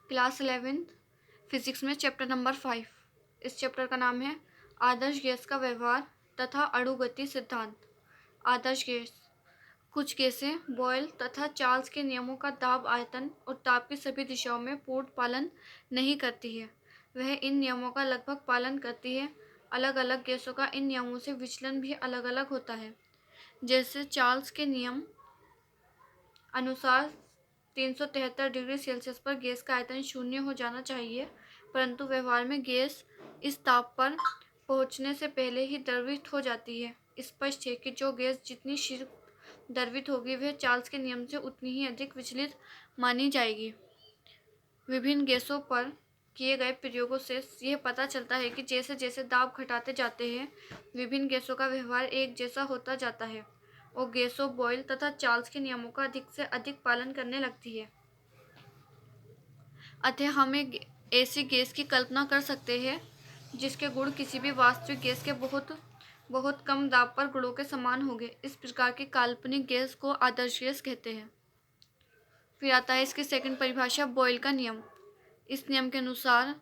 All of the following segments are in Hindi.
क्लास 11 फिजिक्स में चैप्टर नंबर 5। इस चैप्टर का नाम है आदर्श गैस का व्यवहार तथा अणुगति सिद्धांत। आदर्श गैस। कुछ गैसें बॉयल तथा चार्ल्स के नियमों का दाब, आयतन और ताप की सभी दिशाओं में पूर्ण पालन नहीं करती है। वह इन नियमों का लगभग पालन करती है। अलग अलग गैसों का इन नियमों से विचलन भी अलग अलग होता है। जैसे चार्ल्स के नियम अनुसार 373 डिग्री सेल्सियस पर गैस का आयतन शून्य हो जाना चाहिए, परंतु व्यवहार में गैस इस ताप पर पहुंचने से पहले ही द्रवित हो जाती है। स्पष्ट है कि जो गैस जितनी शीघ्र द्रवित होगी वह चार्ल्स के नियम से उतनी ही अधिक विचलित मानी जाएगी। विभिन्न गैसों पर किए गए प्रयोगों से यह पता चलता है कि जैसे जैसे दाब घटाते जाते हैं, विभिन्न गैसों का व्यवहार एक जैसा होता जाता है और गैसों बॉयल तथा चार्ल्स के नियमों का अधिक से अधिक पालन करने लगती है। अतः हम एक ऐसी गैस की कल्पना कर सकते हैं जिसके गुण किसी भी वास्तविक गैस के बहुत बहुत कम दाब पर गुणों के समान होंगे। इस प्रकार की काल्पनिक गैस को आदर्श गैस कहते हैं। फिर आता है इसकी सेकंड परिभाषा, बॉयल का नियम। इस नियम के अनुसार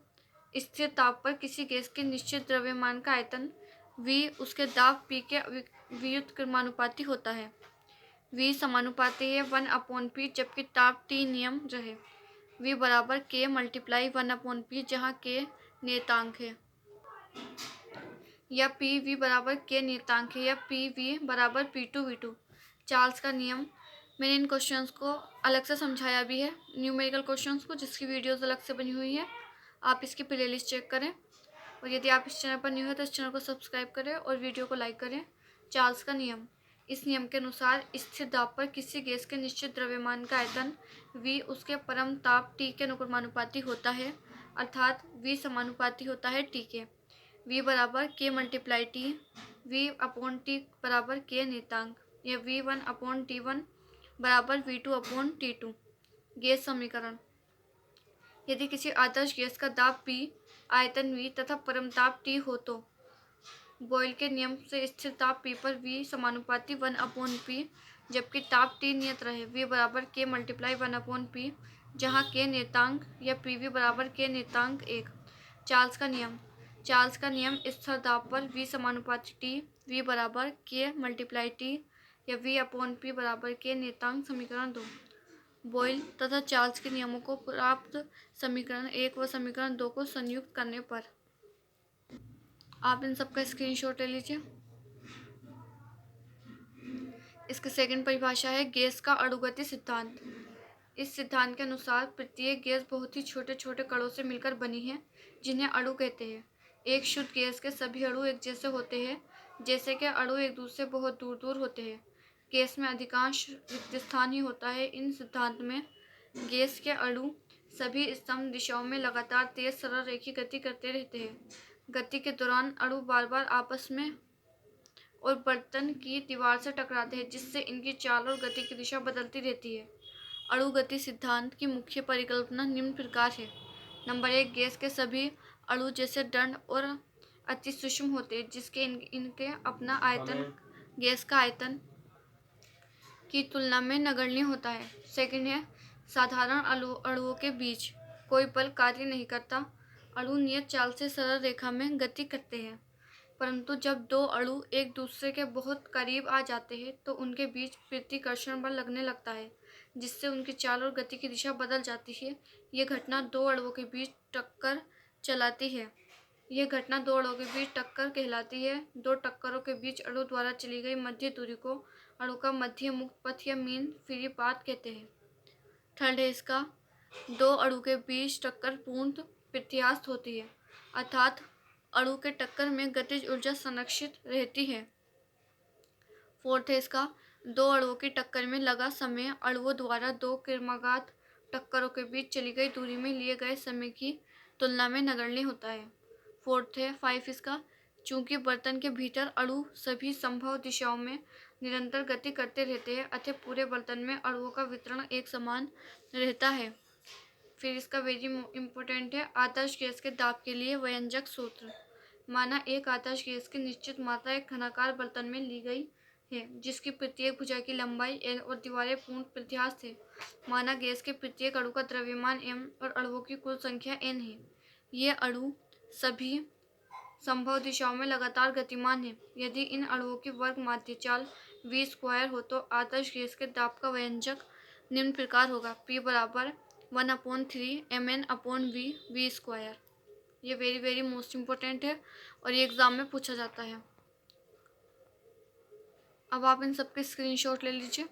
स्थिर ताप पर किसी गैस के निश्चित द्रव्यमान का आयतन V उसके दाब P के व्युत्क्रमानुपाती होता है। V समानुपाती है 1/P, जबकि ताप T नियम रहे। V बराबर K मल्टीप्लाई 1/P, जहाँ K नियतांक है, या P V बराबर K नियतांक है, या P V बराबर P2V2। चार्ल्स का नियम। मैंने इन क्वेश्चंस को अलग से समझाया भी है, न्यूमेरिकल क्वेश्चंस को, जिसकी वीडियोस अलग से बनी हुई है। आप इसकी प्लेलिस्ट चेक करें, और यदि आप इस चैनल पर न्यू है तो इस चैनल को सब्सक्राइब करें और वीडियो को लाइक करें। चार्ल्स का नियम। इस नियम के अनुसार स्थिर दाब पर किसी गैस के निश्चित द्रव्यमान का आयतन V उसके परम ताप T के अनुक्रमानुपाती होता है, अर्थात V समानुपाती होता है T के। V बराबर K मल्टीप्लाई T, V/T बराबर K नियतांक, या V1/T1 बराबर V2/T2। गैस समीकरण। यदि किसी आदर्श गैस का दाब P, आयतन V तथा परमताप T हो तो बॉयल के नियम से स्थिर ताप P पर V समानुपाती 1/P, जबकि ताप T नियत रहे। V बराबर K मल्टीप्लाई 1/P, जहाँ K नियतांक, या PV बराबर K नियतांक 1। चार्ल्स का नियम। चार्ल्स का नियम स्थिर दाब पर V समानुपाती T, V बराबर K मल्टीप्लाई T, या V/P बराबर K नियतांक। समीकरण 2। बॉयल तथा चार्ल्स के नियमों को प्राप्त समीकरण 1 व समीकरण 2 को संयुक्त करने पर आप इन सबका स्क्रीनशॉट ले लीजिए। इसकी सेकंड परिभाषा है गैस का अणुगति सिद्धांत। इस सिद्धांत के अनुसार प्रत्येक गैस बहुत ही छोटे छोटे कणों से मिलकर बनी है, जिन्हें अणु कहते हैं। एक शुद्ध गैस के सभी अणु एक जैसे होते हैं, जैसे कि अणु एक दूसरे से बहुत दूर दूर होते हैं। गैस में अधिकांश रिक्त स्थान ही होता है। इन सिद्धांत में गैस के अणु सभी सम दिशाओं में लगातार तेज सरल रेखीय गति करते रहते हैं। गति के दौरान अणु बार बार आपस में और बर्तन की दीवार से टकराते हैं, जिससे इनकी चाल और गति की दिशा बदलती रहती है। अणुगति सिद्धांत की मुख्य परिकल्पना निम्न प्रकार है। नंबर 1, गैस के सभी अणु जैसे दंड और अति सूक्ष्म होते हैं, जिसके इनके अपना आयतन गैस का आयतन की तुलना में नगण्य होता है। सेकंड है, साधारण अणुओं के बीच कोई बल कार्य नहीं करता। अणु नियत चाल से सरल रेखा में गति करते हैं, परंतु जब दो अणु एक दूसरे के बहुत करीब आ जाते हैं तो उनके बीच प्रतिकर्षण बल लगने लगता है, जिससे उनकी चाल और गति की दिशा बदल जाती है। यह घटना दो अणुओं के बीच टक्कर चलाती है। यह घटना दो अणुओं के बीच टक्कर कहलाती है। दो टक्करों के बीच अणु द्वारा चली गई मध्य दूरी को अणु का मध्य मुक्त पथ या मीन फ्री पाथ कहते हैं। थर्ड है इसका, दो अणु के बीच टक्कर पूर्ण प्रत्यास्थ होती है, अर्थात अणु के टक्कर में गतिज ऊर्जा संरक्षित रहती है। फोर्थ है इसका, दो अणुओं की टक्कर में लगा समय अणुओं द्वारा दो क्रमागत टक्करों के बीच चली गई दूरी में लिए गए समय की तुलना में नगण्य होता है। फोर्थ है 5 इसका, चूंकि बर्तन के भीतर अणु सभी संभव दिशाओं में निरंतर गति करते रहते हैं, अतः पूरे बर्तन में अणुओं का वितरण एक समान रहता है। फिर इसका वेरी इंपॉर्टेंट है, आदर्श गैस के दाब के लिए व्यंजक सूत्र। माना एक आदर्श गैस की निश्चित मात्रा एक घनाकार बर्तन में ली गई है, जिसकी प्रत्येक भुजा की लंबाई L और दीवारें पूर्ण प्रत्यास्थ है। माना गैस के प्रत्येक अणु का द्रव्यमान m और अणुओं की कुल संख्या n है। ये अणु सभी संभव दिशाओं में लगातार गतिमान है। यदि इन अणुओं की वर्ग माध्य चाल v स्क्वायर हो तो आदर्श गैस के दाब का व्यंजक निम्न प्रकार होगा: P बराबर 1/3 mn/v स्क्वायर। ये वेरी वेरी मोस्ट इम्पोर्टेंट है और ये एग्जाम में पूछा जाता है। अब आप इन सबके स्क्रीनशॉट ले लीजिए।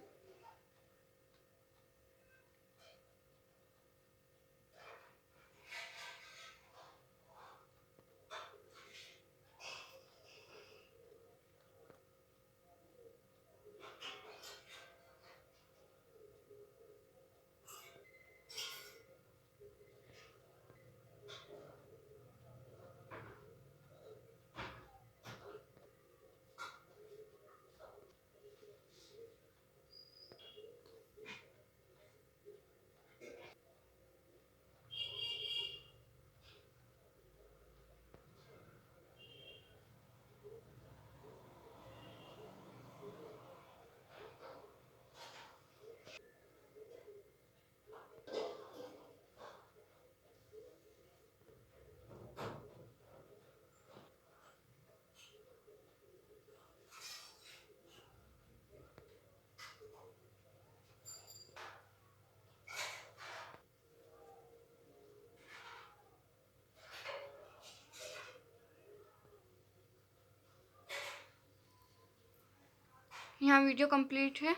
यहाँ वीडियो कंप्लीट है,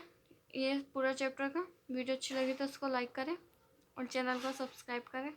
ये पूरा चैप्टर का। वीडियो अच्छी लगी तो उसको लाइक करें और चैनल को सब्सक्राइब करें।